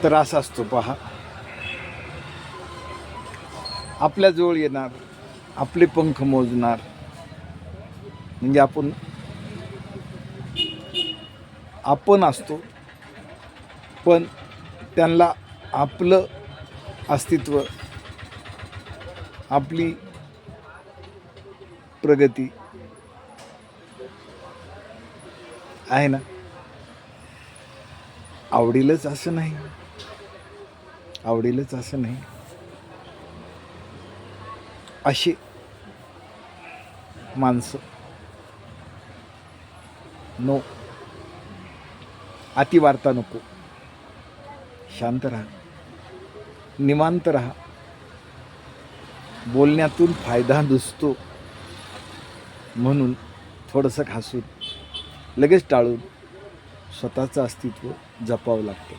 त्रास असतो पहा. आपल्याजवळ येणार, आपले पंख मोजणार, म्हणजे आपण असतो, पण त्यांना आपलं अस्तित्व, आपली प्रगती आहे ना, आवडेलच असं नाही, आवडेलच असं नाही. अशी माणसं नो, अतिवार्ता नको, शांत राहा, निवांत राहा. बोलण्यातून फायदा दिसतो म्हणून थोडंसं हसून लगेच टाळून स्वतःचं अस्तित्व जपावं लागतं.